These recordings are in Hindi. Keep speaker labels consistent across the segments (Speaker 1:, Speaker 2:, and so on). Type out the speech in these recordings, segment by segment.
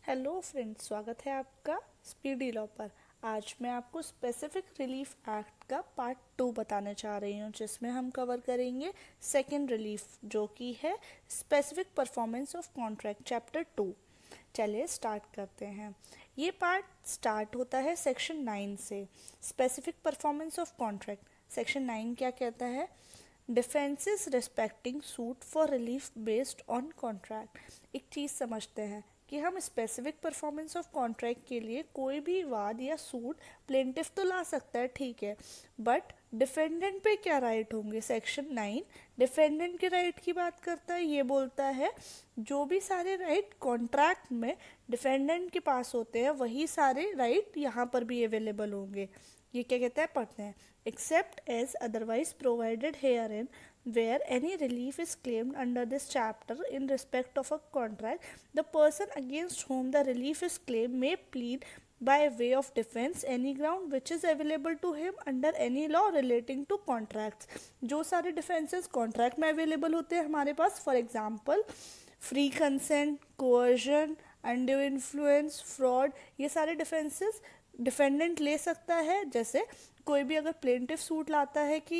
Speaker 1: हेलो फ्रेंड्स, स्वागत है आपका स्पीडी लॉ पर। आज मैं आपको स्पेसिफिक रिलीफ एक्ट का पार्ट 2 बताने चाह रही हूँ, जिसमें हम कवर करेंगे सेकंड रिलीफ, जो कि है specific performance of contract chapter 2। चलिए स्टार्ट करते हैं। ये पार्ट स्टार्ट होता है सेक्शन 9 से। Specific performance of contract section 9 क्या कहता है? Defences respecting suit for relief based on contract. एक चीज़ समझते हैं कि हम स्पेसिफिक परफॉर्मेंस ऑफ कॉन्ट्रैक्ट के लिए कोई भी वाद या सूट प्लेंटिफ तो ला सकता है, ठीक है, बट डिफेंडेंट पे क्या राइट होंगे? सेक्शन 9 डिफेंडेंट के राइट की बात करता है। ये बोलता है जो भी सारे राइट कॉन्ट्रैक्ट में डिफेंडेंट के पास होते हैं, वही सारे राइट यहाँ पर भी अवेलेबल होंगे। ये क्या कहता है, पढ़ते हैं। Except as otherwise provided herein, where any relief is claimed under this chapter in respect of a contract, the person against whom the relief is claimed may plead by way of defense any ground which is available to him under any law relating to contracts। जो सारे डिफेंसेस कॉन्ट्रैक्ट में अवेलेबल होते हैं हमारे पास, for example free consent, coercion, undue influence, fraud, ये सारे डिफेंसेस डिफेंडेंट ले सकता है। जैसे कोई भी अगर प्लेंटिफ सूट लाता है कि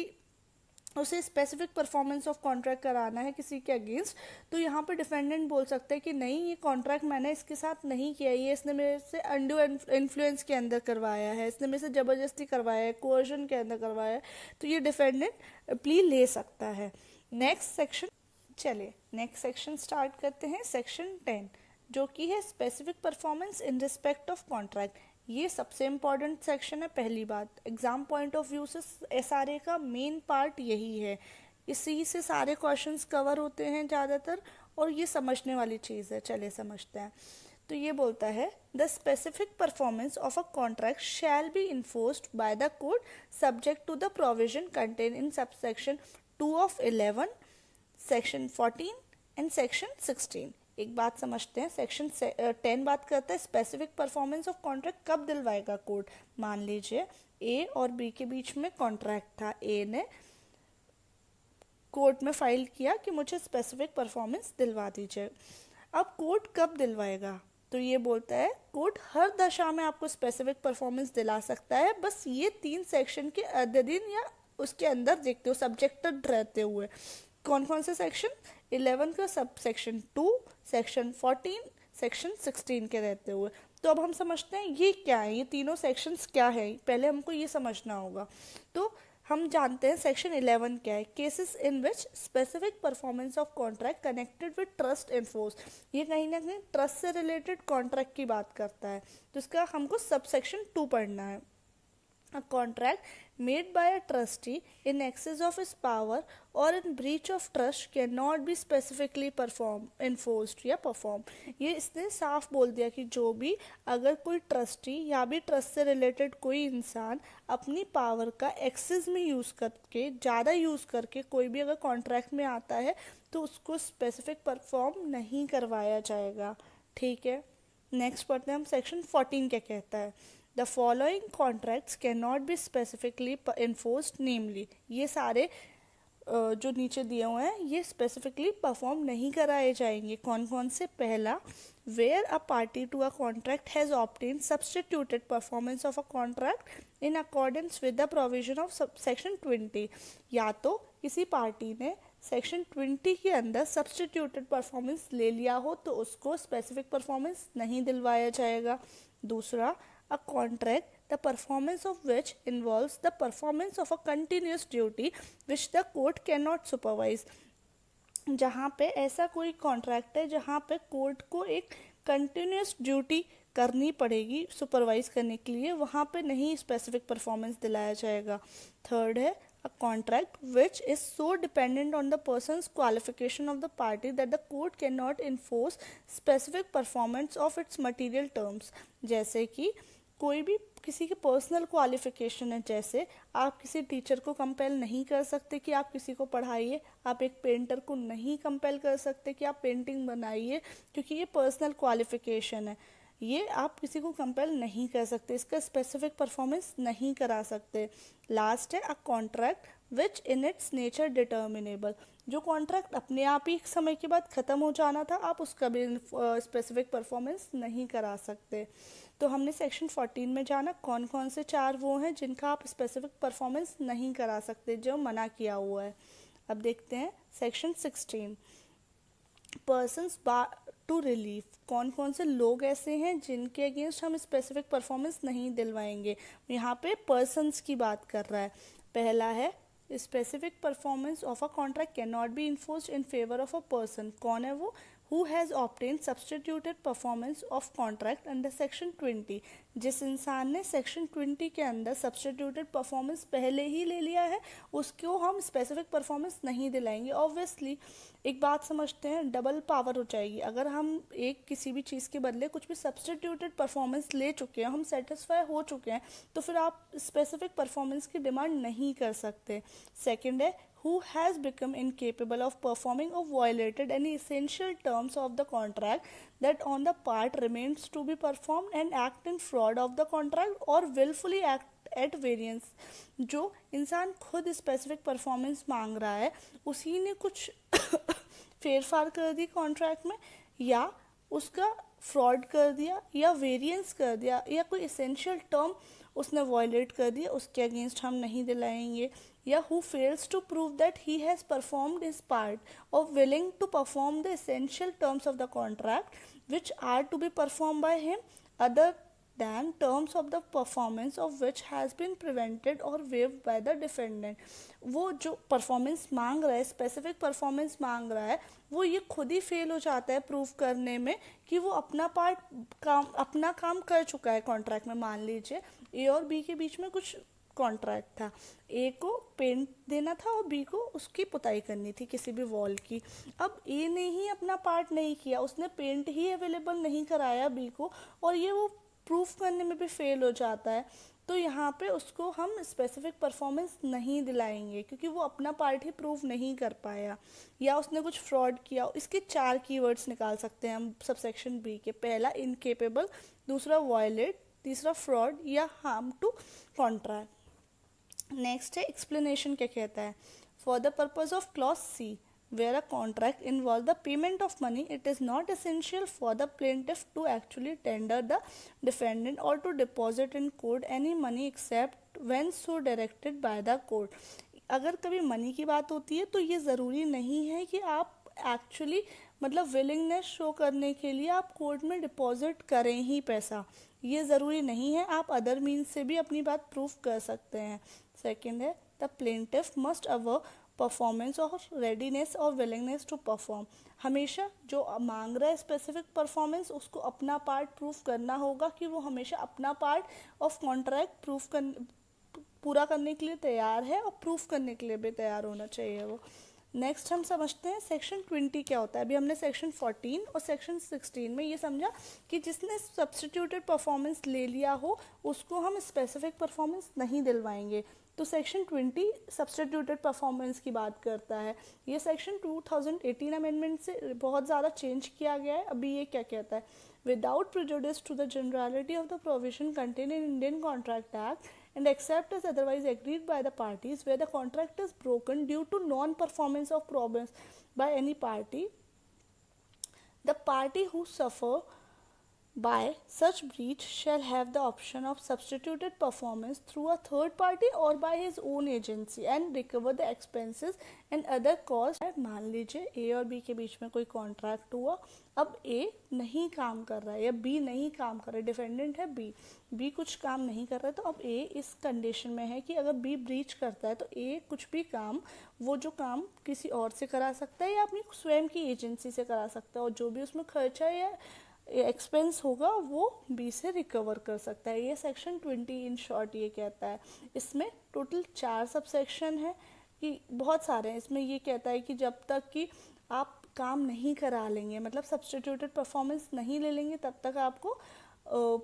Speaker 1: उसे स्पेसिफिक परफॉर्मेंस ऑफ कॉन्ट्रैक्ट कराना है किसी के अगेंस्ट, तो यहाँ पर डिफेंडेंट बोल सकता है कि नहीं, ये कॉन्ट्रैक्ट मैंने इसके साथ नहीं किया, ये इसने मेरे से अनड्यू इन्फ्लुएंस के अंदर करवाया है, इसने मेरे से ज़बरदस्ती करवाया है, कोअर्जन के अंदर करवाया है, तो ये डिफेंडेंट प्ली ले सकता है। नेक्स्ट सेक्शन, चलिए नेक्स्ट सेक्शन स्टार्ट करते हैं। सेक्शन 10 जो कि है specific performance in respect of contract. ये सबसे इम्पॉर्टेंट सेक्शन है। पहली बात, एग्जाम पॉइंट ऑफ व्यू से एसआरए का मेन पार्ट यही है, इसी से सारे क्वेश्चंस कवर होते हैं ज़्यादातर, और ये समझने वाली चीज़ है। चलिए समझते हैं। तो ये बोलता है the specific performance of a contract shall be enforced by the court subject to the provision contain in subsection 2 of 11, section 14 and section 16। एक बात समझते हैं। सेक्शन 10 बात करता है स्पेसिफिक परफॉर्मेंस ऑफ कॉन्ट्रैक्ट कब दिलवाएगा कोर्ट। मान लीजिए ए और बी के बीच में कॉन्ट्रैक्ट था, ए ने कोर्ट में फाइल किया कि मुझे स्पेसिफिक परफॉर्मेंस दिलवा दीजिए। अब कोर्ट कब दिलवाएगा? तो ये बोलता है कोर्ट हर दशा में आपको स्पेसिफिक परफॉर्मेंस दिला सकता है, बस ये 3 सेक्शन के अधीन या उसके अंदर देखते हो, सब्जेक्टेड रहते हुए। कौन कौन से सेक्शन? 11 का सब सेक्शन 2, सेक्शन 14, सेक्शन 16 के रहते हुए। तो अब हम समझते हैं ये क्या है, ये तीनों सेक्शंस क्या है, पहले हमको ये समझना होगा। तो हम जानते हैं सेक्शन 11 क्या है। Cases in which specific performance of contract connected with trust enforce. ये कहीं ना कहीं ट्रस्ट से रिलेटेड कॉन्ट्रैक्ट की बात करता है, तो इसका हमको सब सेक्शन 2 पढ़ना है। A contract made by a trustee in excess of his power or in breach of trust cannot be specifically enforced या perform। ये इसने साफ बोल दिया कि जो भी अगर कोई ट्रस्टी या भी ट्रस्ट से रिलेटेड कोई इंसान अपनी पावर का एक्सेस में यूज़ करके, ज़्यादा यूज़ करके कोई भी अगर कॉन्ट्रैक्ट में आता है, तो उसको स्पेसिफिक परफॉर्म नहीं करवाया जाएगा, ठीक है। नेक्स्ट पढ़ते हैं हम सेक्शन 14 क्या कहता है। The following contracts cannot be specifically enforced namely. ये सारे जो नीचे दिए हुए हैं ये स्पेसिफिकली परफॉर्म नहीं कराए जाएंगे। कौन कौन से? पहला, where a party to a contract has obtain substituted performance of a contract in accordance with the provision of section 20। या तो किसी पार्टी ने सेक्शन 20 के अंदर सब्सटीट्यूटेड परफॉर्मेंस ले लिया हो, तो उसको स्पेसिफिक परफॉर्मेंस नहीं दिलवाया जाएगा। दूसरा, a contract the performance of which involves the performance of a continuous duty which the court cannot supervise। जहाँ पे ऐसा कोई कॉन्ट्रैक्ट है जहाँ पे कोर्ट को एक कंटिन्यूस ड्यूटी करनी पड़ेगी सुपरवाइज करने के लिए, वहाँ पे नहीं स्पेसिफिक परफॉर्मेंस दिलाया जाएगा। थर्ड है a contract which is so dependent on the person's qualification of the party that the court cannot enforce specific performance of its material terms। जैसे कि कोई भी किसी के पर्सनल क्वालिफिकेशन है, जैसे आप किसी टीचर को कंपेल नहीं कर सकते कि आप किसी को पढ़ाइए, आप एक पेंटर को नहीं कंपेल कर सकते कि आप पेंटिंग बनाइए, क्योंकि ये पर्सनल क्वालिफिकेशन है, ये आप किसी को कंपेल नहीं कर सकते, इसका स्पेसिफिक परफॉर्मेंस नहीं करा सकते। लास्ट है a contract which in its nature determinable. जो कॉन्ट्रैक्ट अपने आप ही समय के बाद ख़त्म हो जाना था, आप उसका भी स्पेसिफिक परफॉर्मेंस नहीं करा सकते। तो हमने सेक्शन 14 में जाना कौन कौन से 4 वो हैं जिनका आप स्पेसिफिक परफॉर्मेंस नहीं करा सकते, जो मना किया हुआ है। अब देखते हैं सेक्शन 16, पर्सनस टू रिलीफ। कौन कौन से लोग ऐसे हैं जिनके अगेंस्ट हम स्पेसिफिक परफॉर्मेंस नहीं दिलवाएंगे। यहाँ पे पर्सनस की बात कर रहा है। पहला है specific performance of a contract can not be enforced in favour of a person. कौन है वो? Who has obtain substituted performance of contract under section 20। जिस इंसान ने सेक्शन 20 के अंदर सब्सटीट्यूटेड परफॉर्मेंस पहले ही ले लिया है, उसको हम स्पेसिफिक परफॉर्मेंस नहीं दिलाएंगे। ऑब्वियसली एक बात समझते हैं, डबल पावर हो जाएगी। अगर हम एक किसी भी चीज़ के बदले कुछ भी सब्सटीट्यूटेड परफॉर्मेंस ले चुके हैं, हम सेटिस्फाई हो चुके हैं, तो फिर आप स्पेसिफिक परफॉर्मेंस की डिमांड नहीं कर सकते। सेकंड है who has become incapable of performing or violated any essential terms of the contract that on the part remains to be performed and act in fraud of the contract or willfully act at variance. जो इंसान खुद स्पेसिफिक परफॉर्मेंस मांग रहा है, उसी ने कुछ फेरफार कर दी कॉन्ट्रैक्ट में, या उसका फ्रॉड कर दिया, या वेरियंस कर दिया, या कोई इसेंशियल टर्म उसने वॉयलेट कर दिया, उसके अगेंस्ट हम नहीं दिलाएंगे। या who fails to prove that he has performed his part और willing to perform the essential terms of the contract which are to be perform by him other than terms of the performance of which has been prevented or waived by the defendant। वो जो परफॉर्मेंस मांग रहा है, स्पेसिफिक परफॉर्मेंस मांग रहा है, वो ये खुद ही फेल हो जाता है प्रूव करने में कि वो अपना काम कर चुका है कॉन्ट्रैक्ट में। मान लीजिए ए और बी के बीच में कुछ कॉन्ट्रैक्ट था, ए को पेंट देना था और बी को उसकी पुताई करनी थी किसी भी वॉल की। अब ए ने ही अपना पार्ट नहीं किया, उसने पेंट ही अवेलेबल नहीं कराया बी को, और ये वो प्रूफ करने में भी फेल हो जाता है। तो यहाँ पे उसको हम स्पेसिफिक परफॉर्मेंस नहीं दिलाएंगे क्योंकि वो अपना पार्ट ही प्रूव नहीं कर पाया, या उसने कुछ फ्रॉड किया। इसके 4 कीवर्ड्स निकाल सकते हैं हम सबसेक्शन बी के। पहला इनकेपेबल, दूसरा वॉयलेट, तीसरा फ्रॉड या हार्म टू कॉन्ट्रैक्ट। नेक्स्ट है एक्सप्लेनेशन, क्या कहता है? For the purpose of clause C where a contract involves the payment of money, it is not essential for the plaintiff to actually tender the defendant or to deposit in court any money except when so directed by the court। अगर कभी मनी की बात होती है तो ये ज़रूरी नहीं है कि आप एक्चुअली मतलब विलिंगनेस शो करने के लिए आप कोर्ट में डिपॉजिट करें ही पैसा, ये ज़रूरी नहीं है। आप अदर मीन्स से भी अपनी बात प्रूफ कर सकते हैं। सेकेंड है the plaintiff must our performance और रेडीनेस और विलिंगनेस टू परफॉर्म। हमेशा जो मांग रहा है स्पेसिफिक परफॉर्मेंस, उसको अपना पार्ट प्रूफ करना होगा कि वो हमेशा अपना पार्ट ऑफ कॉन्ट्रैक्ट पूरा करने के लिए तैयार है और प्रूफ करने के लिए भी तैयार होना चाहिए वो। नेक्स्ट हम समझते हैं सेक्शन 20 क्या होता है। अभी हमने सेक्शन 14 और सेक्शन 16 में ये समझा कि जिसने सब्सटीट्यूटेड परफॉर्मेंस ले लिया हो उसको हम स्पेसिफिक परफॉर्मेंस नहीं दिलवाएंगे। तो सेक्शन 20 सब्सटीट्यूटेड परफॉर्मेंस की बात करता है। ये सेक्शन 2018 अमेंडमेंट से बहुत ज़्यादा चेंज किया गया है। अभी ये क्या कहता है? Without prejudice to the generality of the provision contain in Indian contract act and except as otherwise agreed by the parties where the contract is broken due to non-performance of problems by any party, the party who suffer by such breach shall have the option of substituted performance through a third party or by his own agency and recover the expenses and other costs। मान लीजिए ए और बी के बीच में कोई कॉन्ट्रैक्ट हुआ, अब ए नहीं काम कर रहा है या बी नहीं काम कर रहा है, डिफेंडेंट है बी कुछ काम नहीं कर रहा है, तो अब ए इस कंडीशन में है कि अगर बी ब्रीच करता है तो ए कुछ भी काम, वो जो काम किसी और से करा सकता है या अपनी स्वयं की एजेंसी से करा सकता है, और जो भी उसमें खर्चा या एक्सपेंस होगा वो बी से रिकवर कर सकता है। ये सेक्शन 20 इन शॉर्ट ये कहता है। इसमें टोटल 4 सब सेक्शन है कि बहुत सारे हैं। इसमें ये कहता है कि जब तक कि आप काम नहीं करा लेंगे, मतलब सब्सटीट्यूटेड परफॉर्मेंस नहीं ले लेंगे, तब तक आपको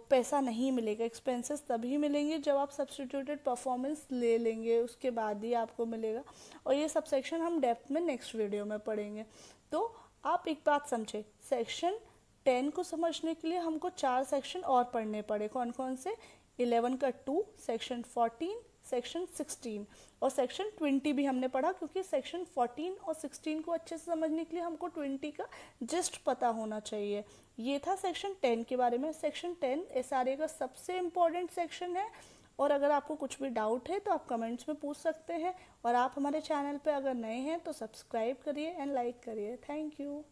Speaker 1: पैसा नहीं मिलेगा। एक्सपेंसेस तभी मिलेंगे जब आप सब्सटीट्यूटेड परफॉर्मेंस ले लेंगे, उसके बाद ही आपको मिलेगा। और ये सब सेक्शन हम डेप्थ में नेक्स्ट वीडियो में पढ़ेंगे। तो आप एक बात समझे, सेक्शन 10 को समझने के लिए हमको 4 सेक्शन और पढ़ने पड़े। कौन कौन से? 11 का 2, सेक्शन 14, सेक्शन 16 और सेक्शन 20 भी हमने पढ़ा, क्योंकि सेक्शन 14 और 16 को अच्छे से समझने के लिए हमको 20 का जस्ट पता होना चाहिए। ये था सेक्शन 10 के बारे में। सेक्शन 10 एसआरए का सबसे इम्पोर्टेंट सेक्शन है, और अगर आपको कुछ भी डाउट है तो आप कमेंट्स में पूछ सकते हैं, और आप हमारे चैनल पे अगर नए हैं तो सब्सक्राइब करिए एंड लाइक करिए। Thank you.